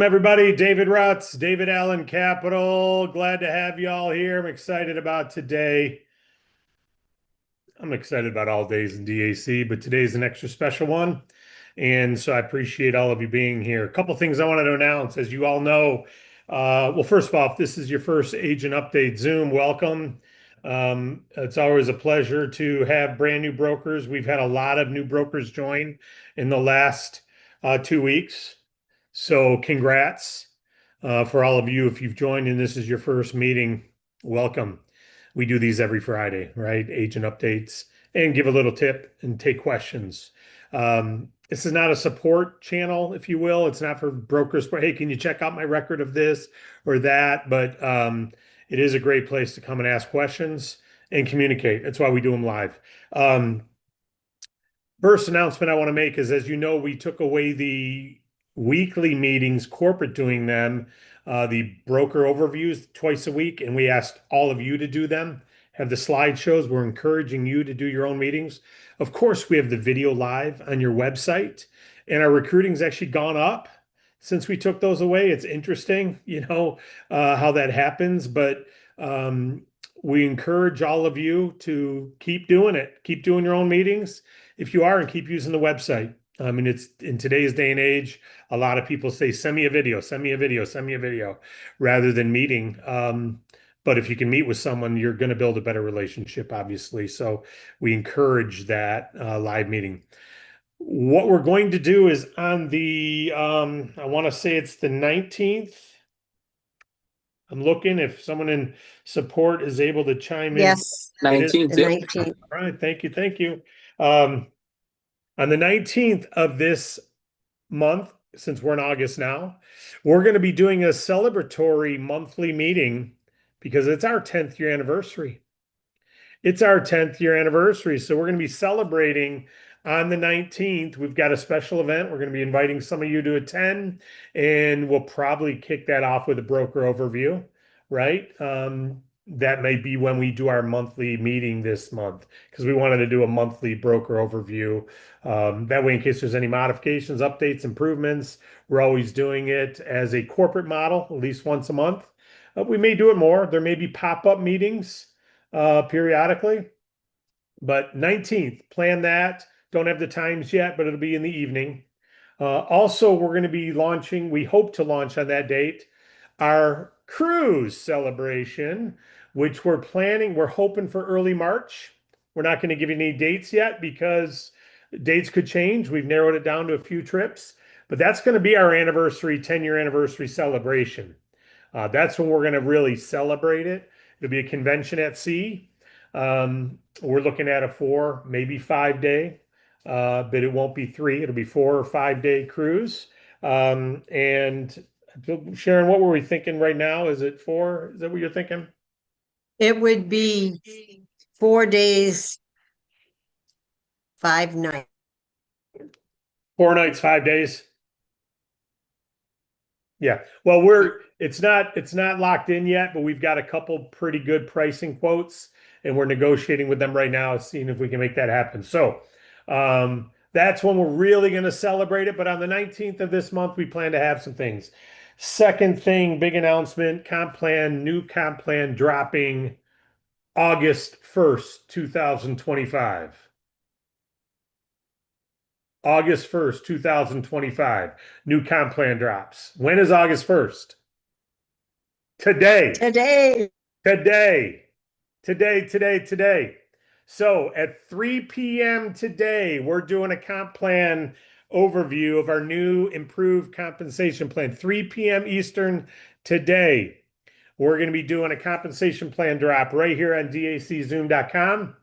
Welcome, everybody. David Rutz, David Allen Capital. Glad to have you all here. I'm excited about today. I'm excited about all days in DAC, but today's an extra special one. And so I appreciate all of you being here. A couple things I wanted to announce. As you all know, well, first of all, if this is your first Agent Update Zoom, welcome. It's always a pleasure to have brand new brokers. We've had a lot of new brokers join in the last 2 weeks. So congrats for all of you. If you've joined and this is your first meeting, welcome. We do these every Friday, right? Agent updates and give a little tip and take questions. This is not a support channel, if you will. It's not for brokers, but hey, can you check out my record of this or that? But it is a great place to come and ask questions and communicate. That's why we do them live. First announcement I want to make is, as you know, we took away the weekly meetings, corporate doing them, the broker overviews twice a week, and we asked all of you to do them. Have the slideshows. We're encouraging you to do your own meetings. Of course, we have the video live on your website, and our recruiting's actually gone up since we took those away. It's interesting, how that happens, but we encourage all of you to keep doing it. Keep doing your own meetings if you are, and keep using the website. I mean, it's in today's day and age, a lot of people say, send me a video, send me a video, send me a video, rather than meeting. But if you can meet with someone, you're going to build a better relationship, obviously. So we encourage that live meeting. What we're going to do is on the, I want to say it's the 19th. I'm looking if someone in support is able to chime in. Yes, 19th. the Yep. 19th. All right, thank you, thank you. On the 19th of this month, since we're in August now, we're going to be doing a celebratory monthly meeting because it's our 10th year anniversary. It's our 10th year anniversary. So we're going to be celebrating on the 19th. We've got a special event. We're going to be inviting some of you to attend, and we'll probably kick that off with a broker overview, right? That may be when we do our monthly meeting this month, because we wanted to do a monthly broker overview. That way, in case there's any modifications, updates, improvements, we're always doing it as a corporate model, at least once a month. We may do it more. There may be pop-up meetings periodically, but 19th, plan that. Don't have the times yet, but it'll be in the evening. Also, we're going to be launching, we hope to launch on that date, our cruise celebration, which we're planning. We're hoping for early March. We're not going to give you any dates yet because dates could change. We've narrowed it down to a few trips, but that's going to be our anniversary, 10-year anniversary celebration. That's when we're going to really celebrate it. It'll be a convention at sea. We're looking at a 4, maybe 5 day, but it won't be 3. It'll be 4 or 5 day cruise. And Sharon, what were we thinking right now? Is it 4? Is that what you're thinking? It would be 4 days, 5 nights. 4 nights, 5 days. Yeah. Well, it's not locked in yet, but we've got a couple pretty good pricing quotes, and we're negotiating with them right now, seeing if we can make that happen. So that's when we're really going to celebrate it. But on the 19th of this month, we plan to have some things. Second thing, big announcement, new comp plan dropping August 1st, 2025. August 1st, 2025. New comp plan drops. When is August 1st? Today. Today. So at 3 p.m. today, we're doing a comp plan overview of our new improved compensation plan. 3 p.m. Eastern today. We're going to be doing a compensation plan drop right here on daczoom.com.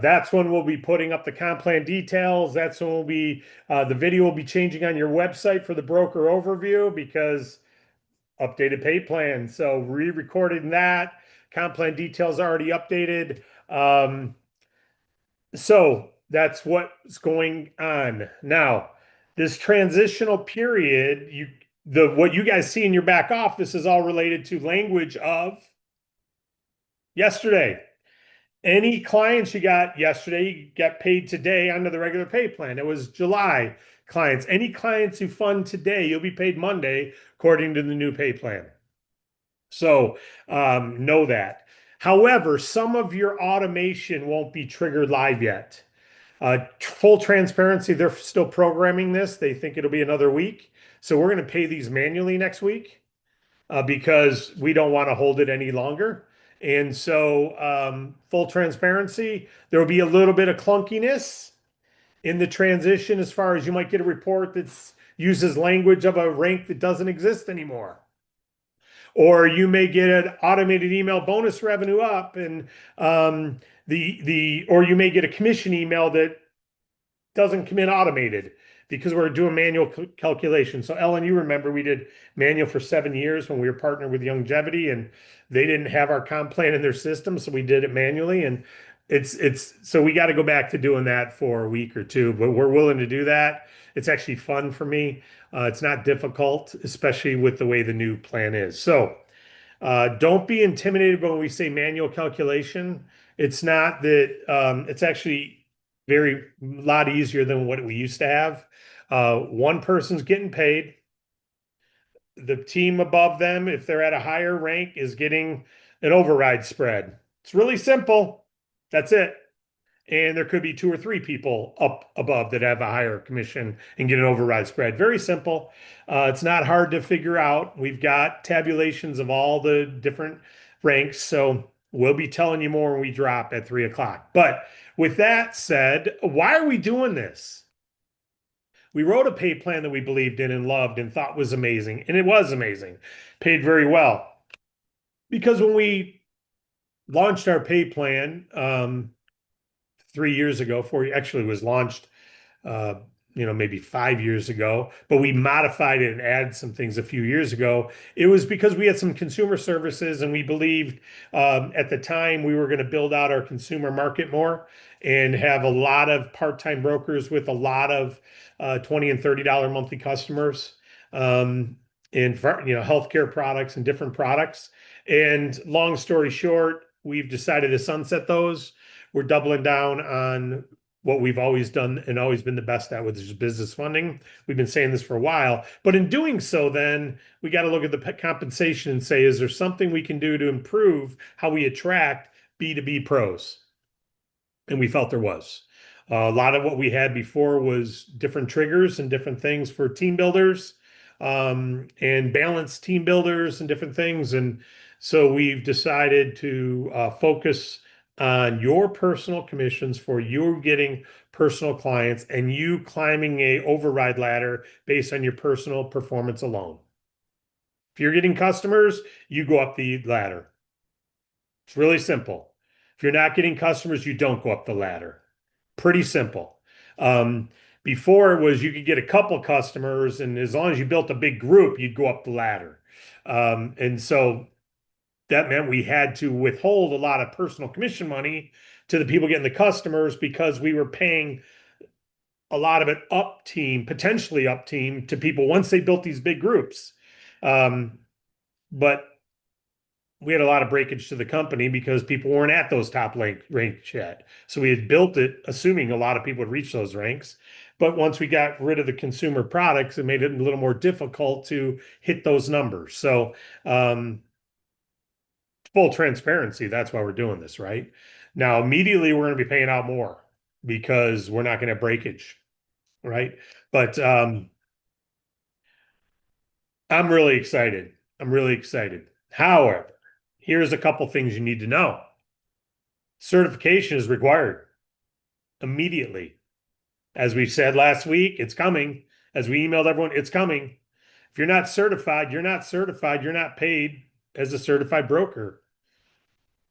That's when we'll be putting up the comp plan details. That's when the video will be changing on your website for the broker overview, because updated pay plan. So re-recording that. Comp plan details already updated. So that's what's going on. Now, this transitional period, what you guys see in your back office is all related to language of yesterday. Any clients you got yesterday get paid today under the regular pay plan. It was July clients. Any clients who fund today, you'll be paid Monday according to the new pay plan. So know that. However, some of your automation won't be triggered live yet. Full transparency, they're still programming this. They think it'll be another week. So we're going to pay these manually next week because we don't want to hold it any longer. And so, full transparency, there will be a little bit of clunkiness in the transition as far as you might get a report that uses language of a rank that doesn't exist anymore. Or you may get an automated email bonus revenue up and or you may get a commission email that doesn't come in automated because we're doing manual calculation. So Ellen, you remember we did manual for 7 years when we were partnered with Longevity, and they didn't have our comp plan in their system, so we did it manually. And it's so we got to go back to doing that for a week or two, but we're willing to do that. It's actually fun for me. It's not difficult, especially with the way the new plan is. So don't be intimidated when we say manual calculation. It's not that it's actually very lot easier than what we used to have. One person's getting paid. The team above them, if they're at a higher rank, is getting an override spread. It's really simple. That's it. And there could be 2 or 3 people up above that have a higher commission and get an override spread. Very simple. It's not hard to figure out. We've got tabulations of all the different ranks. So we'll be telling you more when we drop at 3 o'clock. But with that said, why are we doing this? We wrote a pay plan that we believed in and loved and thought was amazing. And it was amazing, paid very well. Because when we launched our pay plan, 3 years ago, actually was launched, uh, maybe 5 years ago, but we modified it and added some things a few years ago. It was because we had some consumer services and we believed at the time we were going to build out our consumer market more and have a lot of part-time brokers with a lot of $20 and $30 monthly customers in healthcare products and different products. And long story short, we've decided to sunset those. We're doubling down on what we've always done and always been the best at, which is business funding. We've been saying this for a while, but in doing so, then we got to look at the compensation and say, is there something we can do to improve how we attract B2B pros? And we felt there was. A lot of what we had before was different triggers and different things for team builders and balanced team builders and different things. And so we've decided to focus on your personal commissions for you getting personal clients and you climbing a override ladder based on your personal performance alone. If you're getting customers, you go up the ladder. It's really simple. If you're not getting customers, you don't go up the ladder. Pretty simple. Before it was you could get a couple customers, and as long as you built a big group, you'd go up the ladder. And so that meant we had to withhold a lot of personal commission money to the people getting the customers because we were paying a lot of it up team, potentially up team to people once they built these big groups. But we had a lot of breakage to the company because people weren't at those top ranks yet. So we had built it assuming a lot of people would reach those ranks. But once we got rid of the consumer products, it made it a little more difficult to hit those numbers. So full transparency, that's why we're doing this, right? Now, immediately we're going to be paying out more because we're not going to have breakage, right? But I'm really excited. I'm really excited. However, here's a couple things you need to know. Certification is required immediately. As we said last week, it's coming. As we emailed everyone, it's coming. If you're not certified, you're not certified. You're not paid as a certified broker.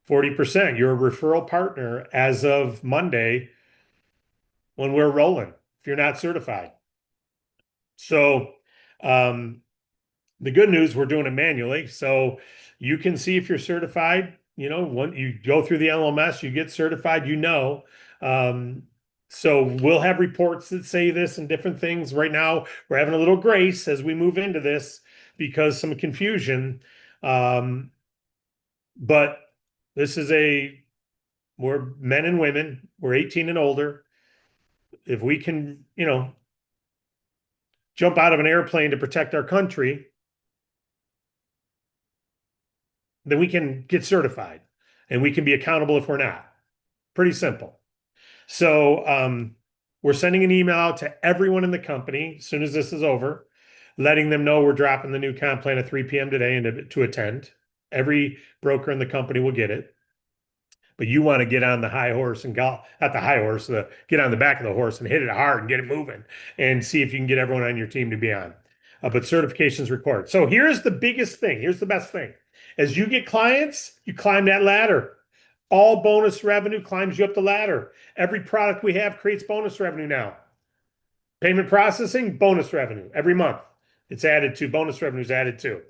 40%. You're a referral partner as of Monday when we're rolling, if you're not certified. So the good news, we're doing it manually. So you can see if you're certified, when you go through the LMS, you get certified, so we'll have reports that say this and different things. Right now, we're having a little grace as we move into this because some confusion. But this is a we're men and women, we're 18 and older. If we can, jump out of an airplane to protect our country, then we can get certified and we can be accountable if we're not. Pretty simple. So we're sending an email out to everyone in the company as soon as this is over, letting them know we're dropping the new comp plan at 3 p.m. today and to attend. Every broker in the company will get it. But you want to get on the high horse and go, not the high horse, get on the back of the horse and hit it hard and get it moving and see if you can get everyone on your team to be on. But certification is required. So here's the biggest thing. Here's the best thing. As you get clients, you climb that ladder. All bonus revenue climbs you up the ladder. Every product we have creates bonus revenue now. Payment processing, bonus revenue every month. It's added to, bonus revenue is added to.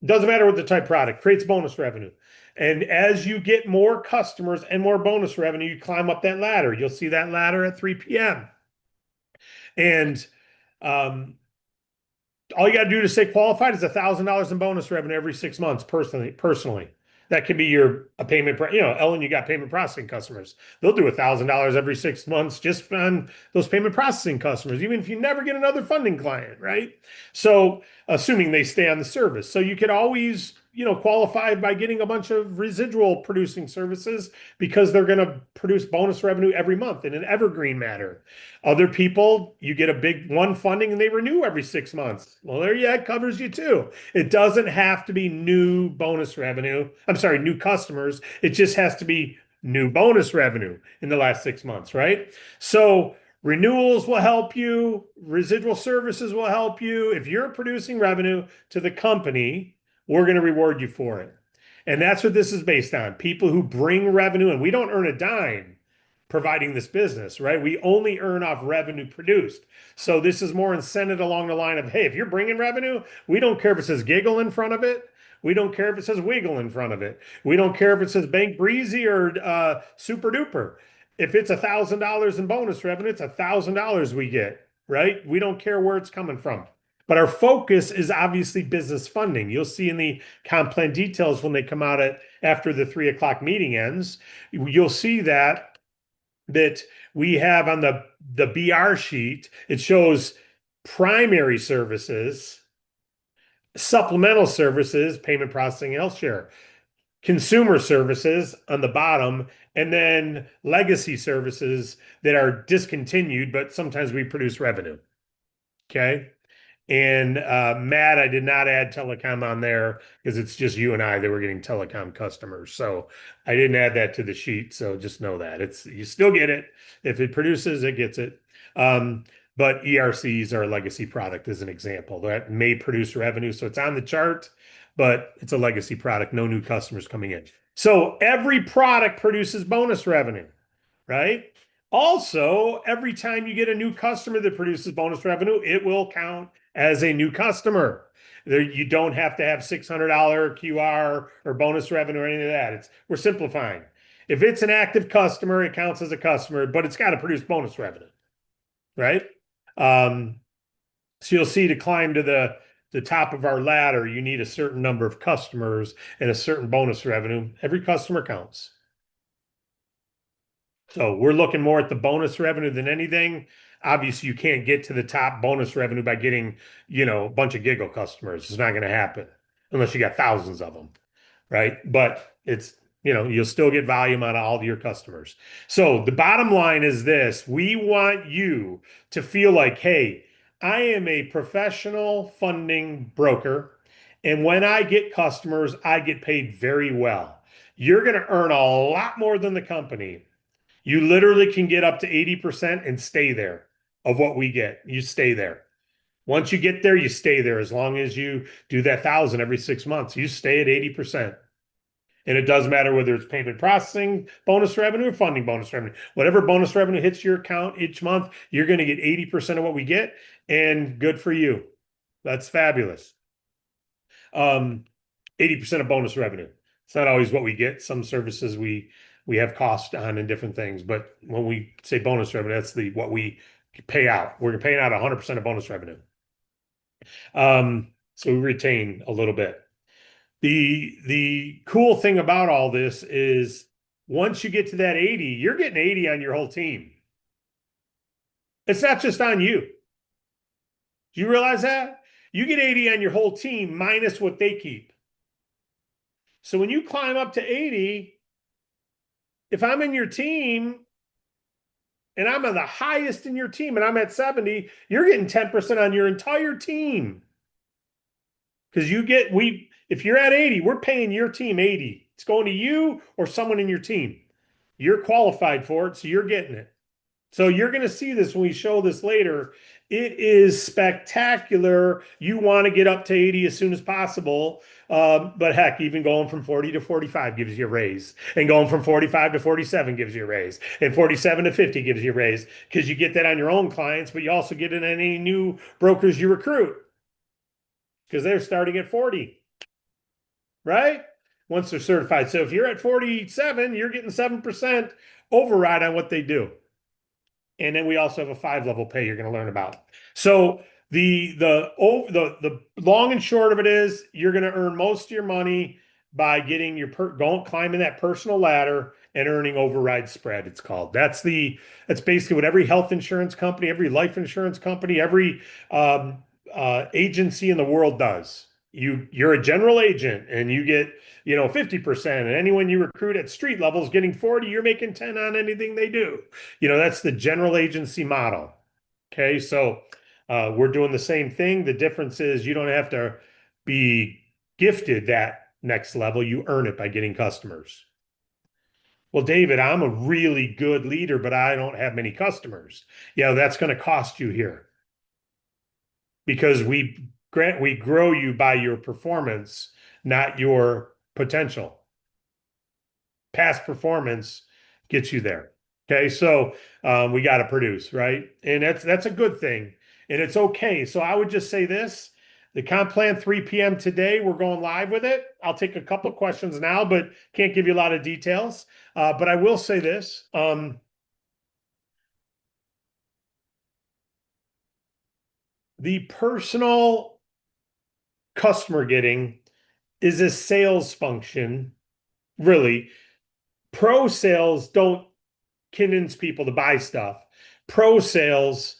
Doesn't matter what the type of product, creates bonus revenue. And as you get more customers and more bonus revenue, you climb up that ladder. You'll see that ladder at 3 p.m. And all you got to do to stay qualified is $1,000 in bonus revenue every 6 months personally. That could be a payment, Ellen, you got payment processing customers. They'll do $1,000 every 6 months just on those payment processing customers, even if you never get another funding client, right? So assuming they stay on the service. So you could always, qualify by getting a bunch of residual producing services because they're going to produce bonus revenue every month in an evergreen matter. Other people, you get a big one funding and they renew every 6 months. Well, it covers you too. It doesn't have to be new bonus revenue. I'm sorry, new customers. It just has to be new bonus revenue in the last 6 months, right? So renewals will help you. Residual services will help you. If you're producing revenue to the company, we're going to reward you for it. And that's what this is based on. People who bring revenue, and we don't earn a dime providing this business, right? We only earn off revenue produced. So this is more incented along the line of, hey, if you're bringing revenue, we don't care if it says giggle in front of it. We don't care if it says wiggle in front of it. We don't care if it says bank breezy or super duper. If it's $1,000 in bonus revenue, it's $1,000 we get, right? We don't care where it's coming from. But our focus is obviously business funding. You'll see in the comp plan details when they come out after the 3 o'clock meeting ends, you'll see that we have on the BR sheet, it shows primary services, supplemental services, payment processing, health share, consumer services on the bottom, and then legacy services that are discontinued, but sometimes we produce revenue. Okay. And Matt, I did not add telecom on there because it's just you and I that were getting telecom customers. So I didn't add that to the sheet. So just know that you still get it. If it produces, it gets it. But ERCs are a legacy product as an example that may produce revenue. So it's on the chart, but it's a legacy product. No new customers coming in. So every product produces bonus revenue, right? Also, every time you get a new customer that produces bonus revenue, it will count as a new customer. You don't have to have $600 QR or bonus revenue or any of that. We're simplifying. If it's an active customer, it counts as a customer, but it's got to produce bonus revenue, right? So you'll see to climb to the top of our ladder, you need a certain number of customers and a certain bonus revenue. Every customer counts. So we're looking more at the bonus revenue than anything. Obviously, you can't get to the top bonus revenue by getting, a bunch of giggle customers. It's not going to happen unless you got thousands of them, right? But you'll still get volume on all of your customers. So the bottom line is this: we want you to feel like, hey, I am a professional funding broker, and when I get customers, I get paid very well. You're going to earn a lot more than the company. You literally can get up to 80% and stay there of what we get. You stay there. Once you get there, you stay there. As long as you do that 1,000 every 6 months, you stay at 80%. And it doesn't matter whether it's payment processing bonus revenue or funding bonus revenue. Whatever bonus revenue hits your account each month, you're going to get 80% of what we get, and good for you. That's fabulous. 80% of bonus revenue. It's not always what we get. Some services we have cost on and different things, but when we say bonus revenue, that's what we pay out. We're paying out 100% of bonus revenue. So we retain a little bit. The cool thing about all this is once you get to that 80, you're getting 80 on your whole team. It's not just on you. Do you realize that? You get 80 on your whole team minus what they keep. So when you climb up to 80, if I'm in your team and I'm at the highest in your team and I'm at 70, you're getting 10% on your entire team. Because if you're at 80, we're paying your team 80. It's going to you or someone in your team. You're qualified for it, so you're getting it. So you're going to see this when we show this later. It is spectacular. You want to get up to 80 as soon as possible. But heck, even going from 40 to 45 gives you a raise. And going from 45 to 47 gives you a raise. And 47 to 50 gives you a raise. Because you get that on your own clients, but you also get it on any new brokers you recruit. Because they're starting at 40. Right? Once they're certified. So if you're at 47, you're getting 7% override on what they do. And then we also have a 5-level pay you're going to learn about. So the long and short of it is you're going to earn most of your money by getting climbing that personal ladder and earning override spread, it's called. That's basically what every health insurance company, every life insurance company, every agency in the world does. You're a general agent and you get 50%, and anyone you recruit at street level is getting 40. You're making 10 on anything they do. That's the general agency model. Okay, so we're doing the same thing. The difference is you don't have to be gifted that next level. You earn it by getting customers. Well, David, I'm a really good leader, but I don't have many customers. Yeah, that's going to cost you here because we grow you by your performance, not your potential. Past performance gets you there. Okay, so we got to produce, right? And that's a good thing, and it's okay. So I would just say this: the comp plan 3 p.m. today. We're going live with it. I'll take a couple of questions now, but can't give you a lot of details. But I will say this: the personal customer getting is a sales function, really. Pro sales don't convince people to buy stuff. Pro sales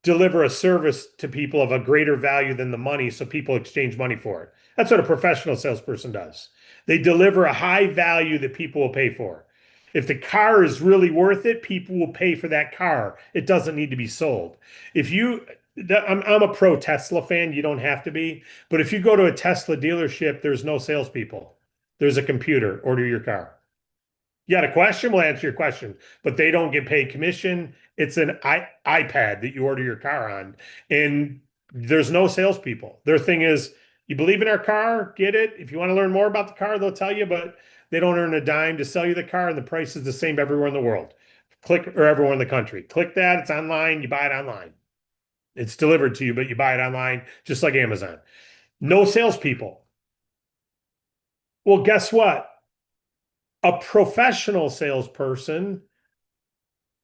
deliver a service to people of a greater value than the money, so people exchange money for it. That's what a professional salesperson does. They deliver a high value that people will pay for. If the car is really worth it, people will pay for that car. It doesn't need to be sold. I'm a pro Tesla fan. You don't have to be. But if you go to a Tesla dealership, there's no salespeople. There's a computer. Order your car. You got a question? We'll answer your question. But they don't get paid commission. It's an iPad that you order your car on. And there's no salespeople. Their thing is, you believe in our car, get it. If you want to learn more about the car, they'll tell you, but they don't earn a dime to sell you the car, and the price is the same everywhere in the world. Or everywhere in the country. Click that, it's online, you buy it online. It's delivered to you, but you buy it online, just like Amazon. No salespeople. Well, guess what? A professional salesperson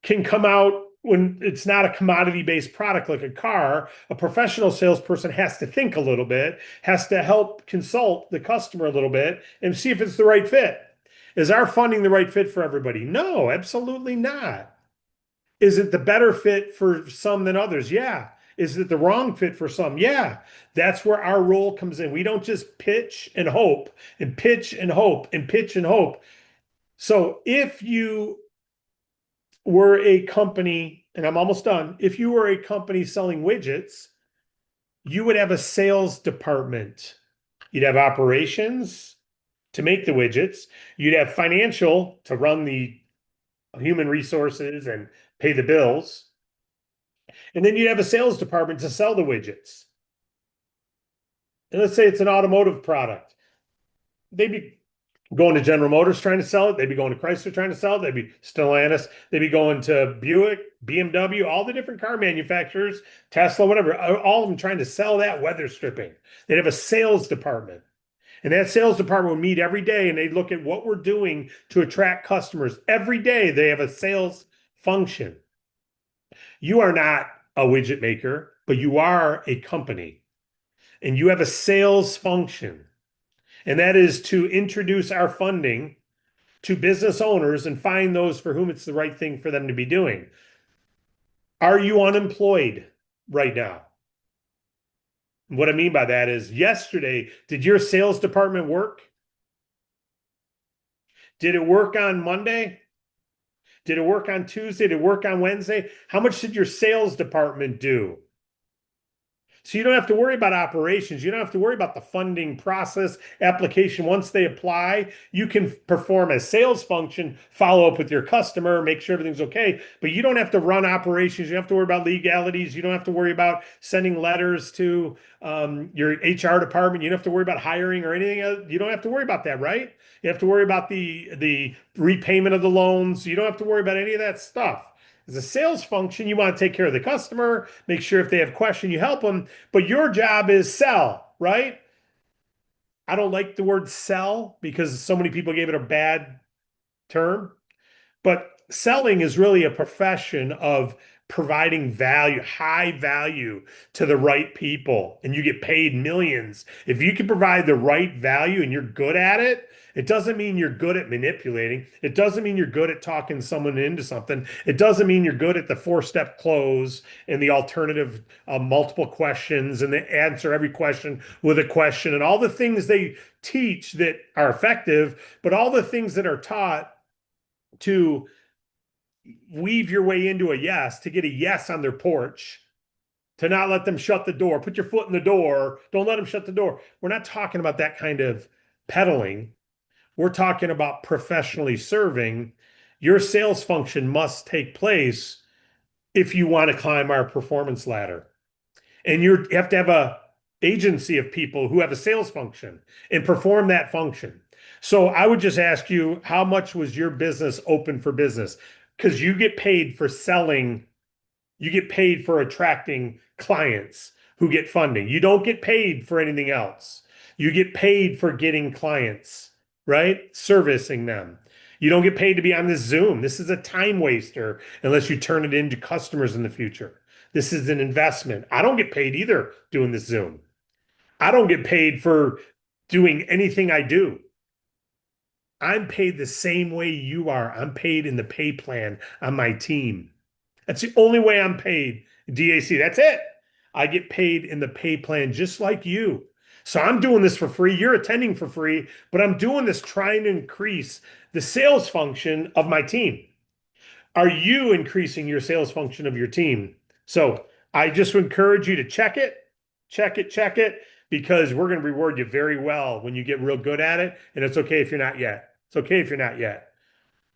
can come out when it's not a commodity-based product like a car. A professional salesperson has to think a little bit, has to help consult the customer a little bit and see if it's the right fit. Is our funding the right fit for everybody? No, absolutely not. Is it the better fit for some than others? Yeah. Is it the wrong fit for some? Yeah. That's where our role comes in. We don't just pitch and hope and pitch and hope and pitch and hope. So if you were a company, and I'm almost done, if you were a company selling widgets, you would have a sales department. You'd have operations to make the widgets. You'd have financial to run the human resources and pay the bills. And then you'd have a sales department to sell the widgets. And let's say it's an automotive product. They'd be going to General Motors trying to sell it. They'd be going to Chrysler trying to sell it. They'd be Stellantis. They'd be going to Buick, BMW, all the different car manufacturers, Tesla, whatever, all of them trying to sell that weather stripping. They'd have a sales department. And that sales department would meet every day and they'd look at what we're doing to attract customers. Every day they have a sales function. You are not a widget maker, but you are a company and you have a sales function. and that is to introduce our funding to business owners and find those for whom it's the right thing for them to be doing. Are you unemployed right now? What I mean by that is yesterday, did your sales department work? Did it work on Monday? Did it work on Tuesday? Did it work on Wednesday? How much did your sales department do? So you don't have to worry about operations. You don't have to worry about the funding process application. Once they apply, you can perform a sales function, follow up with your customer, make sure everything's okay. But you don't have to run operations. You don't have to worry about legalities. You don't have to worry about sending letters to your HR department. You don't have to worry about hiring or anything else. You don't have to worry about that, right? You have to worry about the repayment of the loans. You don't have to worry about any of that stuff. As a sales function, you want to take care of the customer, make sure if they have questions, you help them. But your job is sell, right? I don't like the word sell because so many people gave it a bad term. But selling is really a profession of providing value, high value to the right people, and you get paid millions. If you can provide the right value and you're good at it, it doesn't mean you're good at manipulating. It doesn't mean you're good at talking someone into something. It doesn't mean you're good at the four-step close and the alternative multiple questions and the answer every question with a question and all the things they teach that are effective, but all the things that are taught to weave your way into a yes, to get a yes on their porch, to not let them shut the door. Put your foot in the door. Don't let them shut the door. We're not talking about that kind of peddling. We're talking about professionally serving. Your sales function must take place if you want to climb our performance ladder. And you have to have a agency of people who have a sales function and perform that function. So I would just ask you, how much was your business open for business? Because you get paid for selling, you get paid for attracting clients who get funding. You don't get paid for anything else. You get paid for getting clients, right? Servicing them. You don't get paid to be on this Zoom. This is a time waster unless you turn it into customers in the future. This is an investment. I don't get paid either doing this Zoom. I don't get paid for doing anything I do. I'm paid the same way you are. I'm paid in the pay plan on my team. That's the only way I'm paid, DAC. That's it. I get paid in the pay plan just like you. So I'm doing this for free. You're attending for free, but I'm doing this trying to increase the sales function of my team. Are you increasing your sales function of your team? So I just encourage you to check it, because we're going to reward you very well when you get real good at it. And it's okay if you're not yet. It's okay if you're not yet.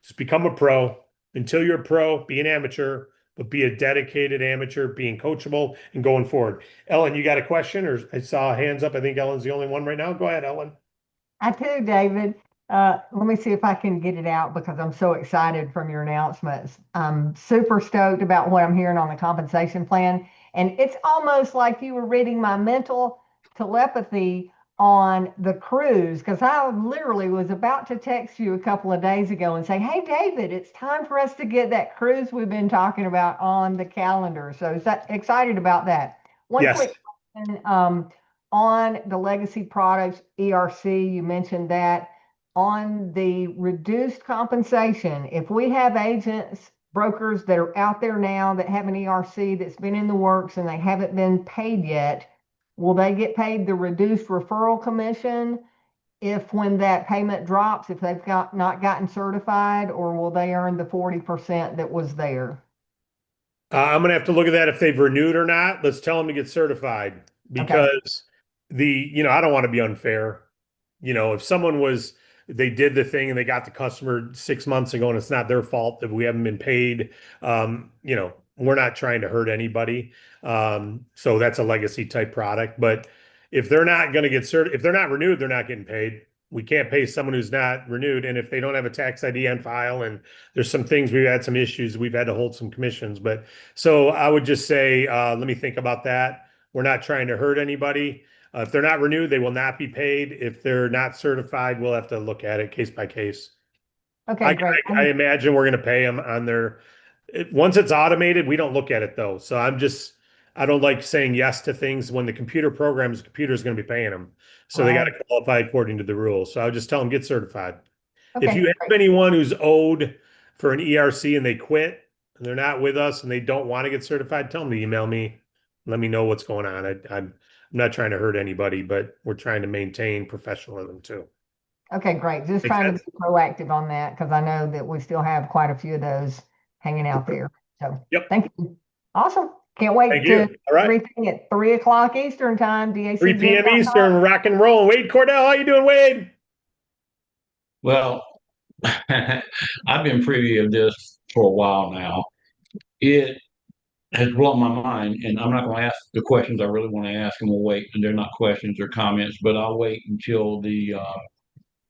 Just become a pro. Until you're a pro, be an amateur, but be a dedicated amateur, being coachable and going forward. Ellen, you got a question? Or I saw hands up. I think Ellen's the only one right now. Go ahead, Ellen. I do, David. Let me see if I can get it out because I'm so excited from your announcements. I'm super stoked about what I'm hearing on the compensation plan. And it's almost like you were reading my mental telepathy on the cruise because I literally was about to text you a couple of days ago and say, hey, David, it's time for us to get that cruise we've been talking about on the calendar. So excited about that. One Yes. quick question. On the legacy products, ERC, you mentioned that. On the reduced compensation, if we have agents, brokers that are out there now that have an ERC that's been in the works and they haven't been paid yet, will they get paid the reduced referral commission if when that payment drops, if they've not gotten certified, or will they earn the 40% that was there? I'm gonna have to look at that if they've renewed or not. Let's tell them to get certified Okay. because I don't want to be unfair. If someone they did the thing and they got the customer 6 months ago and it's not their fault that we haven't been paid, we're not trying to hurt anybody. So that's a legacy type product. But if they're not going to get certified, if they're not renewed, they're not getting paid. We can't pay someone who's not renewed. And if they don't have a tax ID on file and there's some things we've had some issues, we've had to hold some commissions. But so I would just say, let me think about that. We're not trying to hurt anybody. If they're not renewed, they will not be paid. If they're not certified, we'll have to look at it case by case. Okay, great. I imagine we're going to pay them on once it's automated, we don't look at it though. So I don't like saying yes to things when the computer programs, the computer is going to be paying them. So they got Right. to qualify according to the rules. So I'll just tell them get certified. If you Okay, have great. anyone who's owed for an ERC and they quit and they're not with us and they don't want to get certified, tell them to email me. Let me know what's going on. I'm not trying to hurt anybody, but we're trying to maintain professionalism too. Okay, great. Just Make trying to sense? be proactive on that because I know that we still have quite a few of those hanging out there. So Yep. thank you. Awesome. Can't wait Thank to you. All right. everything at 3 o'clock Eastern time, 3 p.m. dacgen.com. Eastern, rock and roll. Wade Cordell, how you doing, Wade? Well, I've been privy of this for a while now. It has blown my mind, and I'm not going to ask the questions I really want to ask, and we'll wait. And they're not questions or comments, but I'll wait until the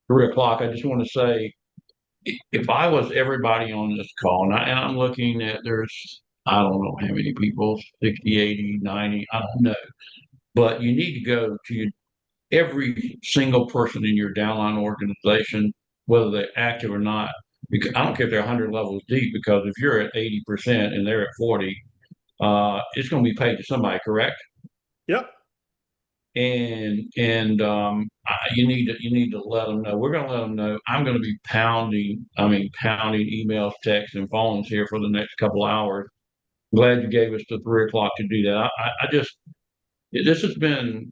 3 o'clock. I just want to say, if I was everybody on this call, and I'm looking at I don't know how many people, 60, 80, 90, I don't know, but you need to go to every single person in your downline organization, whether they're active or not. Because I don't care if they're 100 levels deep, because if you're at 80% and they're at 40, it's going to be paid to somebody, correct? Yep. You need to let them know. We're going to let them know. I'm going to be pounding emails, texts, and phones here for the next couple hours. Glad you gave us the 3 o'clock to do that. I just this has been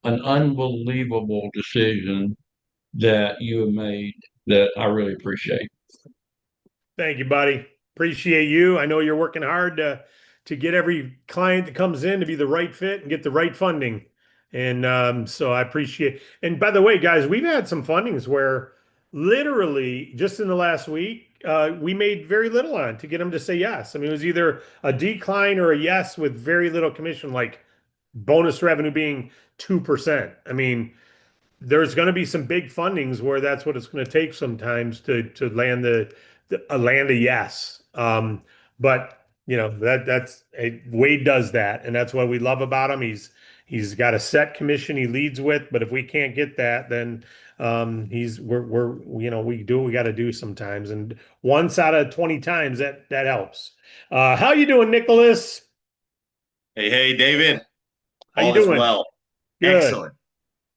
an unbelievable decision that you have made that I really appreciate. Thank you, buddy. Appreciate you. I know you're working hard to get every client that comes in to be the right fit and get the right funding. And so I appreciate. And by the way, guys, we've had some fundings where literally just in the last week, we made very little on to get them to say yes. I mean, it was either a decline or a yes with very little commission, like bonus revenue being 2%. I mean, there's going to be some big fundings where that's what it's going to take sometimes to land land a yes. But you know that's Wade does that, and that's what we love about him. He's got a set commission he leads with, but if we can't get that, then we're we do what we got to do sometimes, and once out of 20 times that helps. How you doing, Nicholas? Hey, David. How you All is doing? well. Good. Excellent.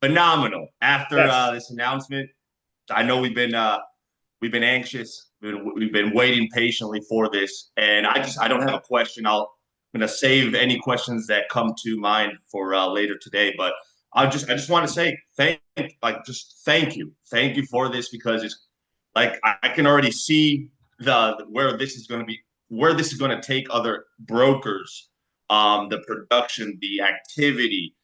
Phenomenal. After Yes. this announcement, I know we've been anxious. We've been waiting patiently for this, and I don't have a question. I'm gonna save any questions that come to mind for later today. But I just want to say thank you for this, because it's like I can already see where this is going to be, where this is going to take other brokers, the production, the activity,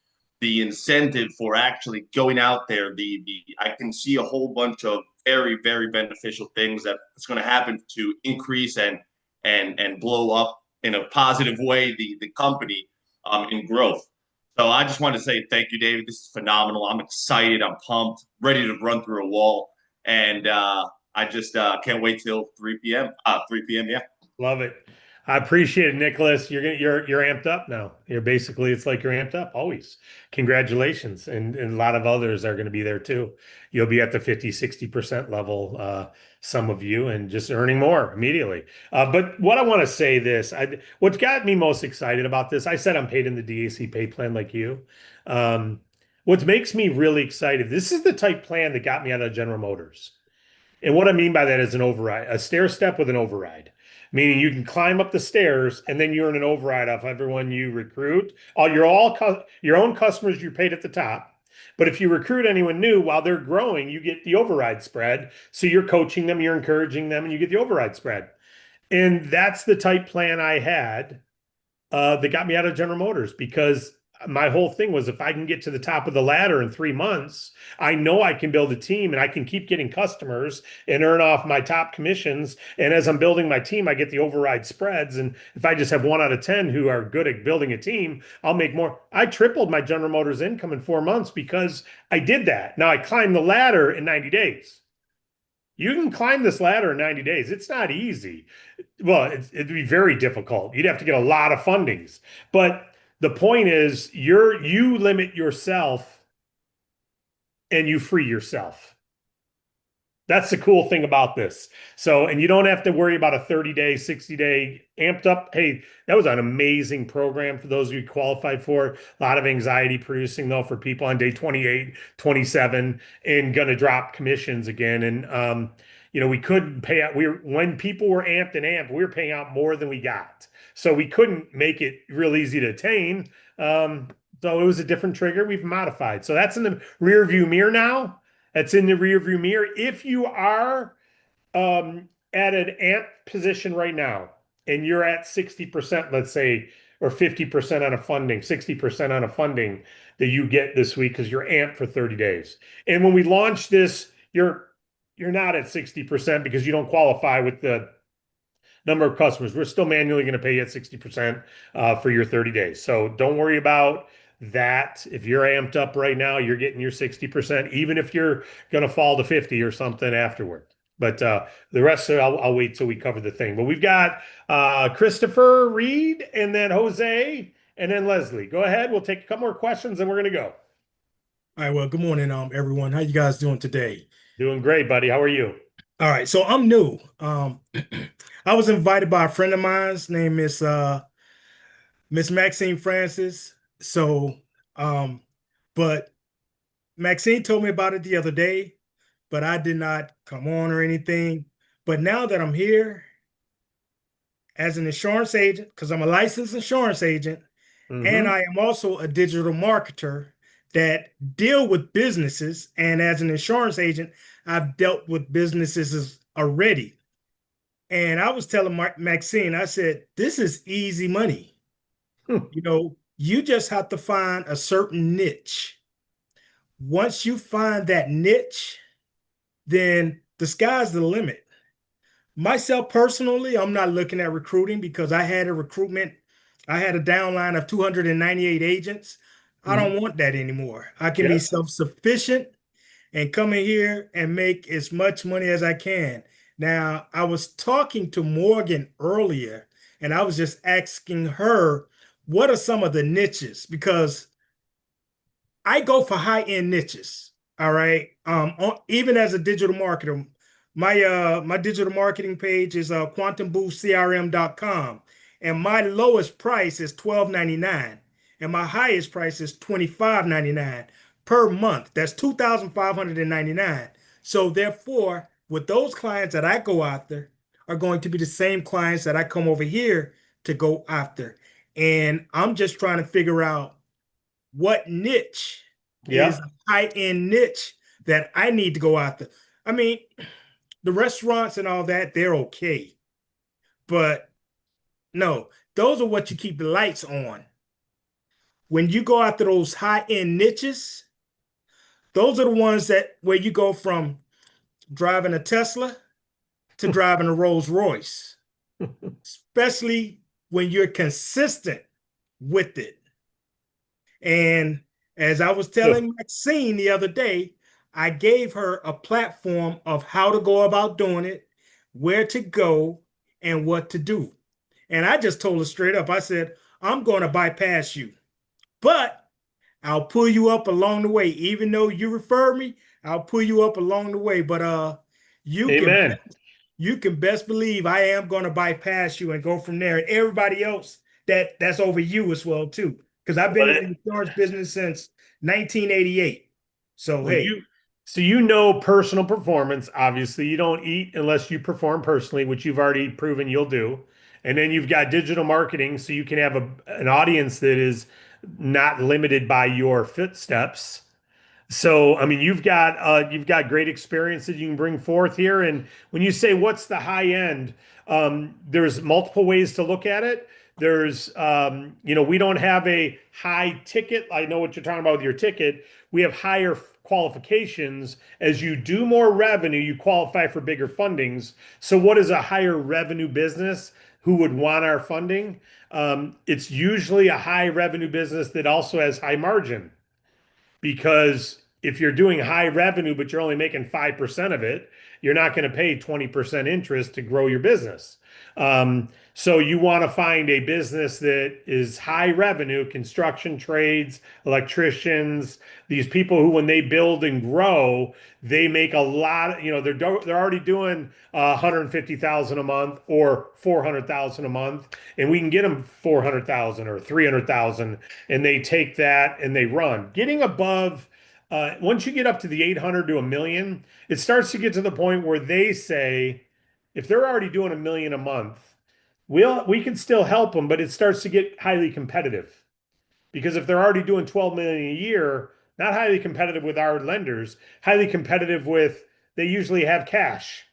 the incentive for actually going out there. The I can see a whole bunch of very, very beneficial things that it's going to happen to increase and blow up in a positive way the company in growth. So I just want to say thank you, David. This is phenomenal. I'm excited. I'm pumped, ready to run through a wall, and I just can't wait till 3 p.m. 3 p.m. Yeah. Love it. I appreciate it, Nicholas. You're amped up now. You're basically it's like you're amped up always. Congratulations. And a lot of others are going to be there too. You'll be at the 50-60% level, some of you, and just earning more immediately. But what I want to say what got me most excited about this, I said I'm paid in the DAC pay plan like you. What makes me really excited, this is the type plan that got me out of General Motors. And what I mean by that is an override, a stair step with an override, meaning you can climb up the stairs and then you earn an override off everyone you recruit. Your own customers you paid at the top. But if you recruit anyone new while they're growing, you get the override spread. So you're coaching them, you're encouraging them, and you get the override spread. And that's the type plan I had that got me out of General Motors, because my whole thing was if I can get to the top of the ladder in 3 months, I know I can build a team and I can keep getting customers and earn off my top commissions. And as I'm building my team, I get the override spreads. And if I just have 1 out of 10 who are good at building a team, I'll make more. I tripled my General Motors income in 4 months because I did that. Now I climbed the ladder in 90 days. You can climb this ladder in 90 days. It's not easy. Well, it'd be very difficult. You'd have to get a lot of fundings. But the point is you limit yourself and you free yourself. That's the cool thing about this. So, and you don't have to worry about a 30-day, 60-day amped up. Hey, that was an amazing program for those of you who qualified for it. A lot of anxiety producing though for people on day 28, 27, and going to drop commissions again. And, we couldn't pay out. When people were amped and amped, we were paying out more than we got. So we couldn't make it real easy to attain. So it was a different trigger we've modified. So that's in the rear view mirror now. That's in the rear view mirror. If you are at an amp position right now and you're at 60%, let's say, or 50% on a funding, 60% on a funding that you get this week because you're amped for 30 days. And when we launch this, you're not at 60% because you don't qualify with the number of customers. We're still manually going to pay you at 60% for your 30 days. So don't worry about that. If you're amped up right now, you're getting your 60%, even if you're going to fall to 50 or something afterward. But the rest of it, I'll wait till we cover the thing. But we've got Christopher Reed and then Jose and then Leslie. Go ahead. We'll take a couple more questions and we're going to go. All right, well, good morning, everyone. How you guys doing today? Doing great, buddy. How are you? All right, so I'm new. I was invited by a friend of mine's name is Miss Maxine Francis. So, but Maxine told me about it the other day, but I did not come on or anything. But now that I'm here as an insurance agent, because I'm a licensed insurance agent, and I am also a digital marketer that deal with businesses. And as an insurance agent, I've dealt with businesses already. And I was telling Maxine, I said, this is easy money. You just have to find a certain niche. Once you find that niche, then the sky's the limit. Myself personally, I'm not looking at recruiting because I had a downline of 298 agents. I don't want that anymore. I can be self-sufficient and come in here and make as much money as I can. Now, I was talking to Morgan earlier, and I was just asking her, what are some of the niches? Because I go for high-end niches, all right? Even as a digital marketer, my digital marketing page is quantumboostcrm.com, and my lowest price is $12.99, and my highest price is $25.99 per month. That's $2,599. So therefore, with those clients that I go after are going to be the same clients that I come over here to go after. And I'm just trying to figure out what niche is a high-end niche that I need to go after. I mean, the restaurants and all that, they're okay. But no, those are what you keep the lights on. When you go after those high-end niches, those are the ones where you go from driving a Tesla to driving a Rolls Royce, especially when you're consistent with it. And as I was telling Maxine the other day, I gave her a platform of how to go about doing it, where to go, and what to do. And I just told her straight up, I said, I'm going to bypass you, but I'll pull you up along the way. Even though you refer me, I'll pull you up along the way. But you can best believe I am going to bypass you and go from there. And everybody else that's over you as well too, because I've been in the insurance business since 1988. So personal performance. Obviously, you don't eat unless you perform personally, which you've already proven you'll do. And then you've got digital marketing, so you can have an audience that is not limited by your footsteps. So, I mean, you've got great experience that you can bring forth here. And when you say what's the high end, there's multiple ways to look at it. There's, we don't have a high ticket. I know what you're talking about with your ticket. We have higher qualifications. As you do more revenue, you qualify for bigger fundings. So what is a higher revenue business who would want our funding? It's usually a high revenue business that also has high margin, because if you're doing high revenue, but you're only making 5% of it, you're not going to pay 20% interest to grow your business. So you want to find a business that is high revenue, construction trades, electricians, these people who, when they build and grow, they make a lot, they're already doing 150,000 a month or 400,000 a month, and we can get them 400,000 or 300,000, and they take that and they run. Getting above once you get up to the 800 to a million, it starts to get to the point where they say, if they're already doing a million a month, we can still help them, but it starts to get highly competitive. Because if they're already doing 12 million a year, not highly competitive with our lenders, highly competitive with, they usually have cash.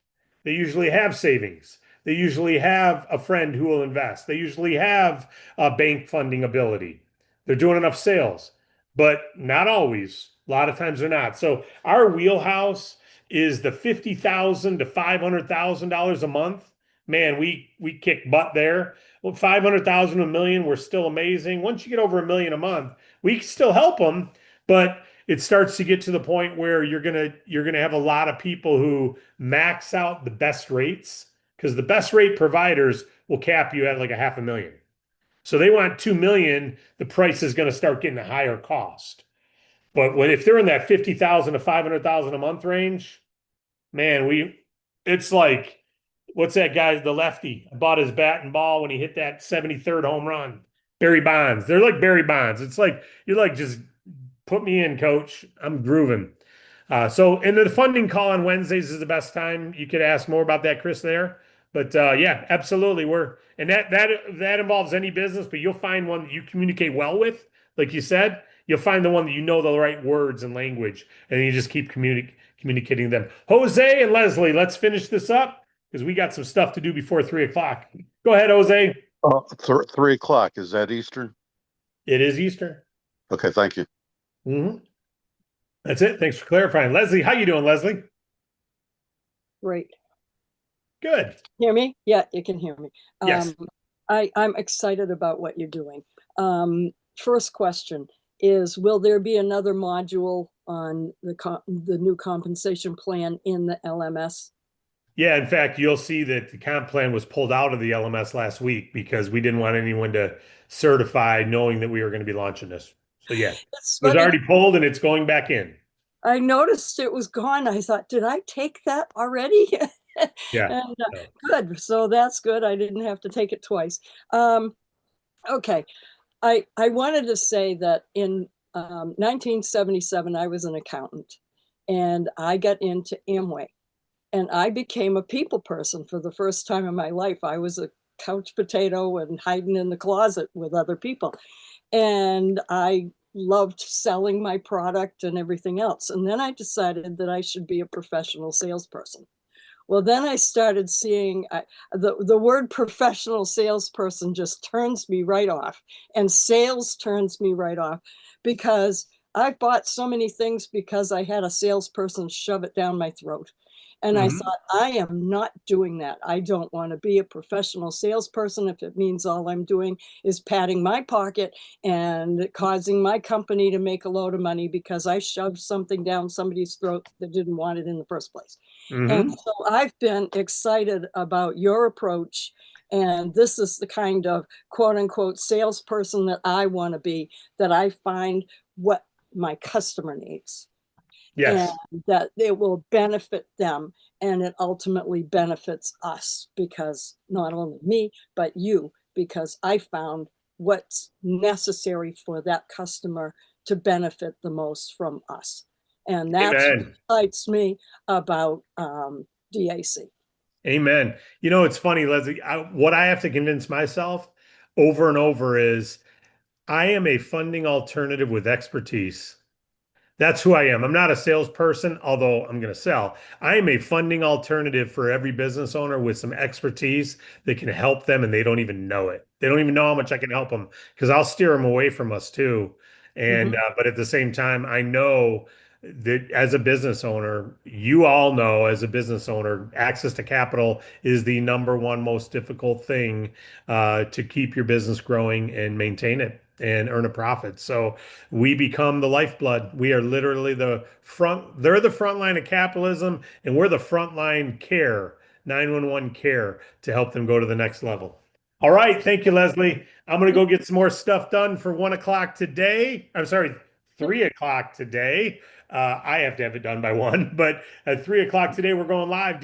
They usually have savings. They usually have a friend who will invest. They usually have a bank funding ability. They're doing enough sales, but not always. A lot of times they're not. So our wheelhouse is the $50,000 to $500,000 a month. Man, we kick butt there. Well, 500,000 to a million, we're still amazing. Once you get over a million a month, we can still help them, but it starts to get to the point where you're gonna have a lot of people who max out the best rates, because the best rate providers will cap you at like a half a million. So they want 2 million, the price is going to start getting a higher cost. But if they're in that 50,000 to 500,000 a month range, man, it's like, what's that guy, the lefty, bought his bat and ball when he hit that 73rd home run. Barry Bonds. They're like Barry Bonds. It's like, you're like, just put me in, coach. I'm grooving. And the funding call on Wednesdays is the best time. You could ask more about that, Chris, there. But yeah, absolutely. That involves any business, but you'll find one that you communicate well with, like you said. You'll find the one that you know the right words and language, and you just keep communicating them. Jose and Leslie, let's finish this up because we got some stuff to do before 3:00. Go ahead, Jose. 3:00. Is that Eastern? It is Eastern. Okay, thank you. That's it. Thanks for clarifying. Leslie, how you doing, Leslie? Great. Good. Hear me? Yeah, you can hear me. Yes. I'm excited about what you're doing. First question is, will there be another module on the new compensation plan in the LMS? Yeah, in fact, you'll see that the comp plan was pulled out of the LMS last week because we didn't want anyone to certify knowing that we were going to be launching this. So yeah, it was already pulled and it's going back in. I noticed it was gone. I thought, did I take that already? Yeah. And, good. So that's good. I didn't have to take it twice. Okay. I wanted to say that in 1977, I was an accountant and I got into Amway and I became a people person for the first time in my life. I was a couch potato and hiding in the closet with other people. And I loved selling my product and everything else. And then I decided that I should be a professional salesperson. Well, then I started seeing the word professional salesperson just turns me right off, and sales turns me right off, because I've bought so many things because I had a salesperson shove it down my throat. And I thought, I am not doing that. I don't want to be a professional salesperson if it means all I'm doing is padding my pocket and causing my company to make a load of money because I shoved something down somebody's throat that didn't want it in the first place. And so I've been excited about your approach. And this is the kind of quote unquote salesperson that I want to be, that I find what my customer needs. Yes. And that it will benefit them, and it ultimately benefits us, because not only me, but you, because I found what's necessary for that customer to benefit the most from us. And that's what excites me about DAC. Amen. It's funny, Leslie, what I have to convince myself over and over is I am a funding alternative with expertise. That's who I am. I'm not a salesperson, although I'm going to sell. I am a funding alternative for every business owner with some expertise that can help them, and they don't even know it. They don't even know how much I can help them, because I'll steer them away from us too. And but at the same time, I know that as a business owner, you all know as a business owner, access to capital is the number one most difficult thing to keep your business growing and maintain it. and earn a profit. So we become the lifeblood. We are literally the front, they're the front line of capitalism, and we're the front line care, 911 care to help them go to the next level. All right. Thank you, Leslie. I'm going to go get some more stuff done for 1 o'clock today. I'm sorry, 3 o'clock today. I have to have it done by 1, but at 3 o'clock today, we're going live.